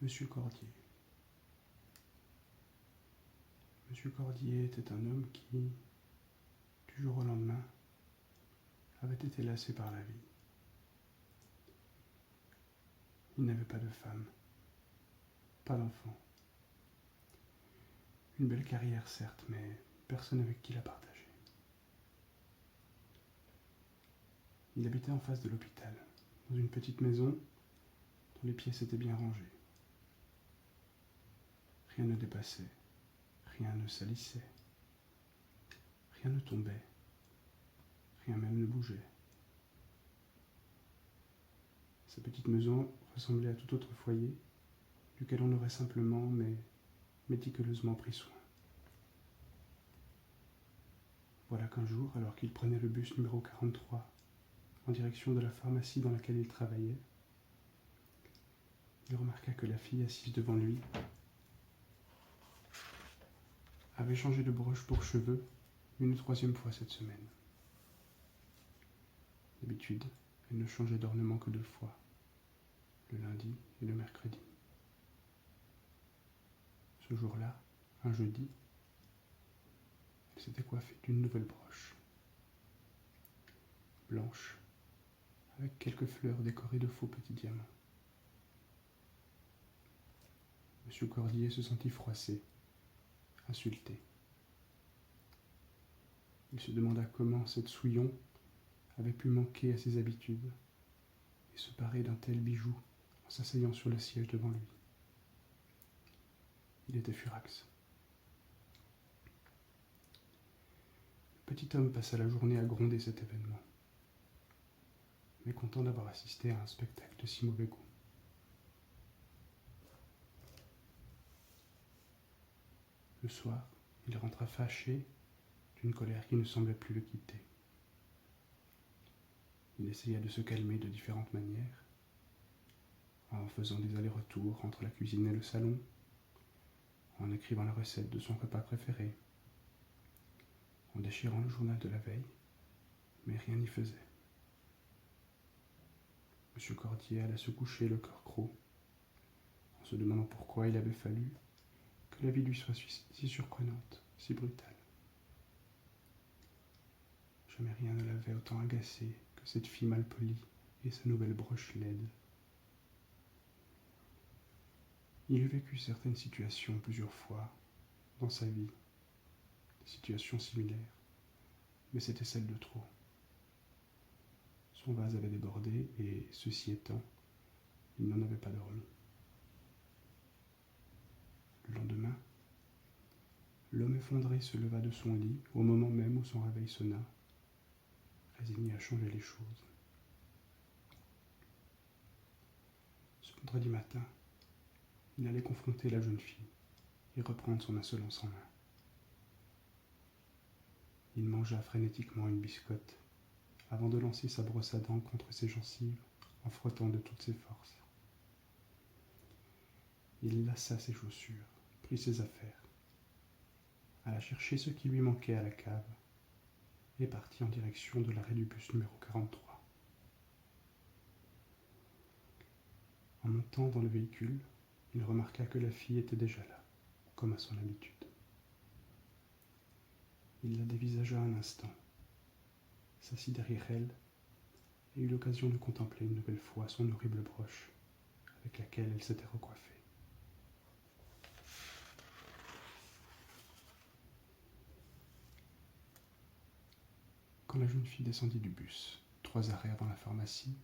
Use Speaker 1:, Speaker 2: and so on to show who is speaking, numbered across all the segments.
Speaker 1: Monsieur Cordier. Monsieur Cordier était un homme qui, du jour au lendemain, avait été lassé par la vie. Il n'avait pas de femme, pas d'enfant. Une belle carrière, certes, mais personne avec qui la partager. Il habitait en face de l'hôpital, dans une petite maison dont les pièces étaient bien rangées. Rien ne dépassait, rien ne salissait, rien ne tombait, rien même ne bougeait. Sa petite maison ressemblait à tout autre foyer, duquel on aurait simplement, mais méticuleusement pris soin. Voilà qu'un jour, alors qu'il prenait le bus numéro 43, en direction de la pharmacie dans laquelle il travaillait, il remarqua que la fille assise devant lui avait changé de broche pour cheveux une troisième fois cette semaine. D'habitude, elle ne changeait d'ornement que 2 fois, le lundi et le mercredi. Ce jour-là, un jeudi, elle s'était coiffée d'une nouvelle broche, blanche, avec quelques fleurs décorées de faux petits diamants. Monsieur Cordier se sentit froissé, insulté. Il se demanda comment cette souillon avait pu manquer à ses habitudes et se parer d'un tel bijou en s'asseyant sur le siège devant lui. Il était furax. Le petit homme passa la journée à gronder cet événement, mécontent d'avoir assisté à un spectacle de si mauvais goût. Le soir, il rentra fâché d'une colère qui ne semblait plus le quitter. Il essaya de se calmer de différentes manières, en faisant des allers-retours entre la cuisine et le salon, en écrivant la recette de son repas préféré, en déchirant le journal de la veille, mais rien n'y faisait. Monsieur Cordier alla se coucher le cœur gros, en se demandant pourquoi il avait fallu que la vie lui soit si surprenante, si brutale. Jamais rien ne l'avait autant agacé que cette fille mal polie et sa nouvelle broche laide. Il eut vécu certaines situations plusieurs fois dans sa vie, des situations similaires, mais c'était celle de trop. Son vase avait débordé et, ceci étant, il n'en avait pas dormi. Le lendemain, l'homme effondré se leva de son lit au moment même où son réveil sonna, résigné à changer les choses. Ce vendredi matin, il allait confronter la jeune fille et reprendre son insolence en main. Il mangea frénétiquement une biscotte avant de lancer sa brosse à dents contre ses gencives en frottant de toutes ses forces. Il lassa ses chaussures, prit ses affaires, alla chercher ce qui lui manquait à la cave et partit en direction de l'arrêt du bus numéro 43. En montant dans le véhicule, il remarqua que la fille était déjà là, comme à son habitude. Il la dévisagea un instant, s'assit derrière elle et eut l'occasion de contempler une nouvelle fois son horrible broche avec laquelle elle s'était recoiffée. Quand la jeune fille descendit du bus, 3 arrêts avant la pharmacie,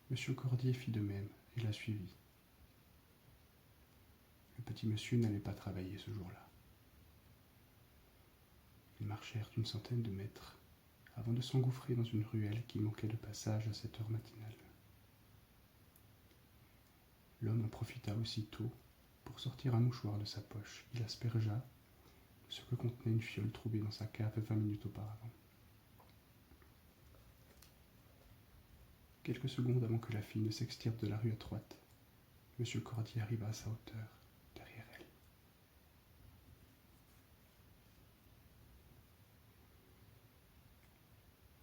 Speaker 1: Monsieur Cordier fit de même et la suivit. Le petit monsieur n'allait pas travailler ce jour-là. Ils marchèrent une centaine de mètres avant de s'engouffrer dans une ruelle qui manquait de passage à cette heure matinale. L'homme en profita aussitôt pour sortir un mouchoir de sa poche qu'il aspergea de ce que contenait une fiole trouvée dans sa cave 20 minutes auparavant. Quelques secondes avant que la fille ne s'extirpe de la rue étroite, Monsieur Cordier arriva à sa hauteur, derrière elle.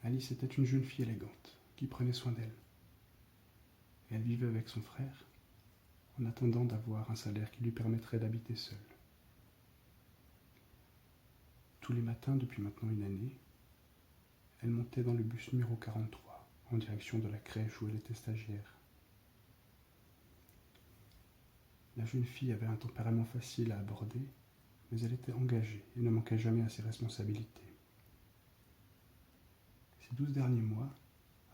Speaker 1: Alice était une jeune fille élégante, qui prenait soin d'elle. Elle vivait avec son frère, en attendant d'avoir un salaire qui lui permettrait d'habiter seule. Tous les matins, depuis maintenant une année, elle montait dans le bus numéro 43, en direction de la crèche où elle était stagiaire. La jeune fille avait un tempérament facile à aborder, mais elle était engagée et ne manquait jamais à ses responsabilités. Ces 12 derniers mois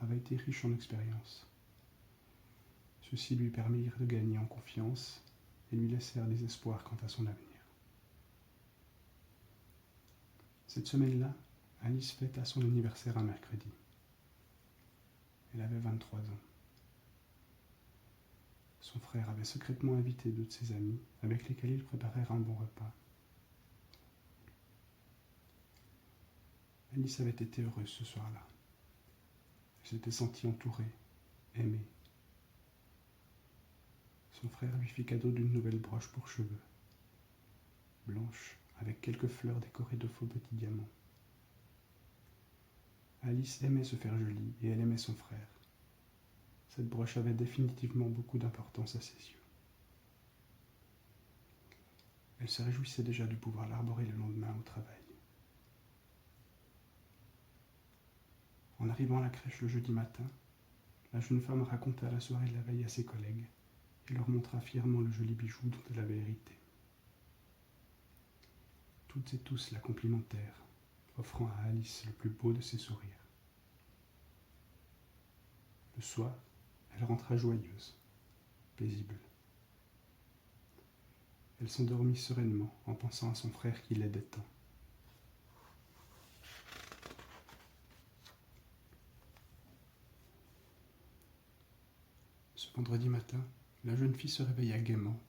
Speaker 1: avaient été riches en expérience. Ceux-ci lui permirent de gagner en confiance et lui laissèrent des espoirs quant à son avenir. Cette semaine-là, Alice fêta son anniversaire un mercredi. Elle avait 23 ans. Son frère avait secrètement invité 2 de ses amis avec lesquels ils préparèrent un bon repas. Alice avait été heureuse ce soir-là. Elle s'était sentie entourée, aimée. Son frère lui fit cadeau d'une nouvelle broche pour cheveux, blanche, avec quelques fleurs décorées de faux petits diamants. Alice aimait se faire jolie et elle aimait son frère. Cette broche avait définitivement beaucoup d'importance à ses yeux. Elle se réjouissait déjà de pouvoir l'arborer le lendemain au travail. En arrivant à la crèche le jeudi matin, la jeune femme raconta la soirée de la veille à ses collègues et leur montra fièrement le joli bijou dont elle avait hérité. Toutes et tous la complimentèrent, offrant à Alice le plus beau de ses sourires. Le soir, elle rentra joyeuse, paisible. Elle s'endormit sereinement en pensant à son frère qui l'aidait tant. Ce vendredi matin, la jeune fille se réveilla gaiement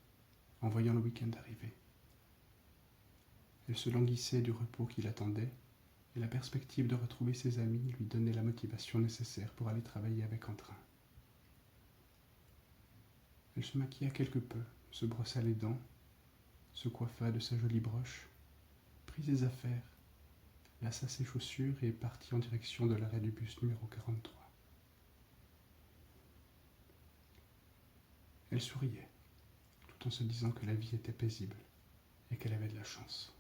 Speaker 1: en voyant le week-end arriver. Elle se languissait du repos qui l'attendait et la perspective de retrouver ses amis lui donnait la motivation nécessaire pour aller travailler avec entrain. Elle se maquilla quelque peu, se brossa les dents, se coiffa de sa jolie broche, prit ses affaires, lassa ses chaussures et partit en direction de l'arrêt du bus numéro 43. Elle souriait, tout en se disant que la vie était paisible et qu'elle avait de la chance.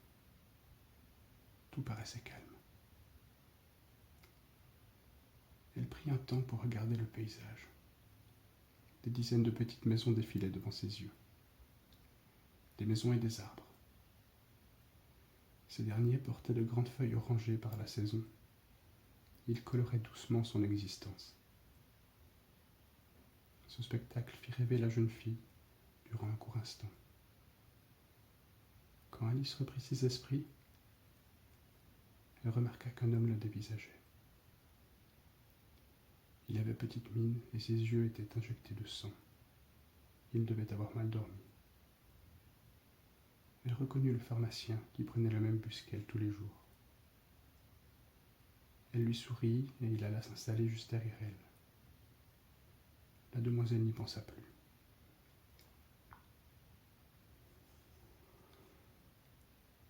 Speaker 1: Tout paraissait calme. Elle prit un temps pour regarder le paysage. Des dizaines de petites maisons défilaient devant ses yeux. Des maisons et des arbres. Ces derniers portaient de grandes feuilles orangées par la saison. Ils coloraient doucement son existence. Ce spectacle fit rêver la jeune fille durant un court instant. Quand Alice reprit ses esprits, elle remarqua qu'un homme la dévisageait. Il avait petite mine et ses yeux étaient injectés de sang. Il devait avoir mal dormi. Elle reconnut le pharmacien qui prenait le même bus qu'elle tous les jours. Elle lui sourit et il alla s'installer juste derrière elle. La demoiselle n'y pensa plus.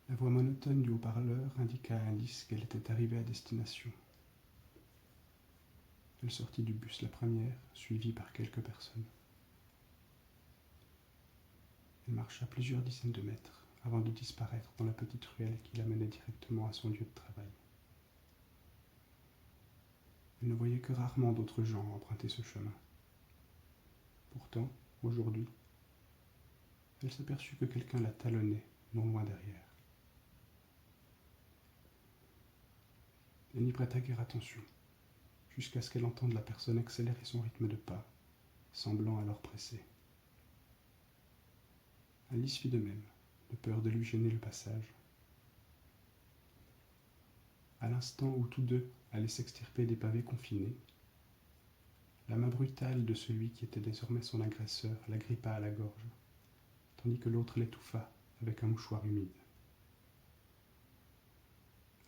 Speaker 1: La voix monotone du haut-parleur indiqua à Alice qu'elle était arrivée à destination. Elle sortit du bus la première, suivie par quelques personnes. Elle marcha plusieurs dizaines de mètres avant de disparaître dans la petite ruelle qui la menait directement à son lieu de travail. Elle ne voyait que rarement d'autres gens emprunter ce chemin. Pourtant, aujourd'hui, elle s'aperçut que quelqu'un la talonnait non loin derrière. Elle n'y prêta guère attention, jusqu'à ce qu'elle entende la personne accélérer son rythme de pas, semblant alors pressée. Alice fit de même, de peur de lui gêner le passage. À l'instant où tous deux allaient s'extirper des pavés confinés, la main brutale de celui qui était désormais son agresseur la grippa à la gorge, tandis que l'autre l'étouffa avec un mouchoir humide.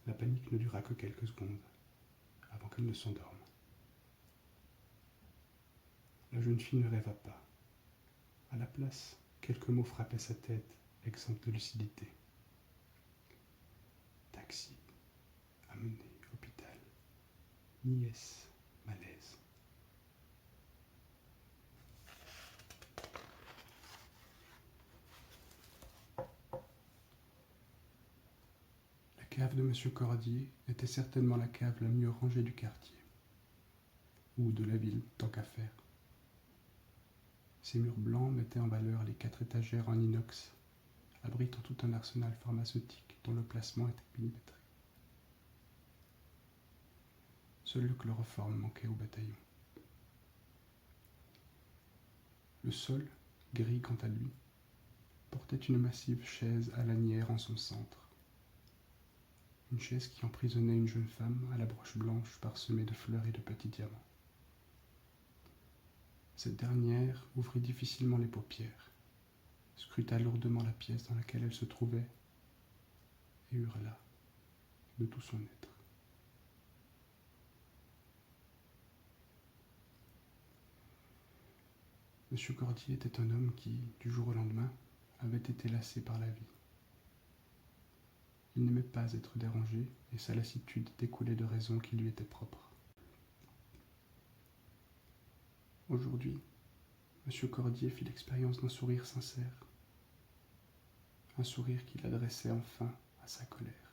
Speaker 1: La panique ne dura que quelques secondes, avant qu'elle ne s'endorme. La jeune fille ne rêva pas. À la place, quelques mots frappaient sa tête, exempts de lucidité. Taxi, amené, hôpital, nièce, malaise. cave de M. Cordier était certainement la cave la mieux rangée du quartier, ou de la ville, tant qu'à faire. Ses murs blancs mettaient en valeur les 4 étagères en inox, abritant tout un arsenal pharmaceutique dont le placement était millimétré. Seul le chloroforme manquait au bataillon. Le sol, gris quant à lui, portait une massive chaise à lanière en son centre. Une chaise qui emprisonnait une jeune femme à la broche blanche parsemée de fleurs et de petits diamants. Cette dernière ouvrit difficilement les paupières, scruta lourdement la pièce dans laquelle elle se trouvait et hurla de tout son être. M. Cordier était un homme qui, du jour au lendemain, avait été lassé par la vie. Il n'aimait pas être dérangé, et sa lassitude découlait de raisons qui lui étaient propres. Aujourd'hui, M. Cordier fit l'expérience d'un sourire sincère, un sourire qu'il adressait enfin à sa colère.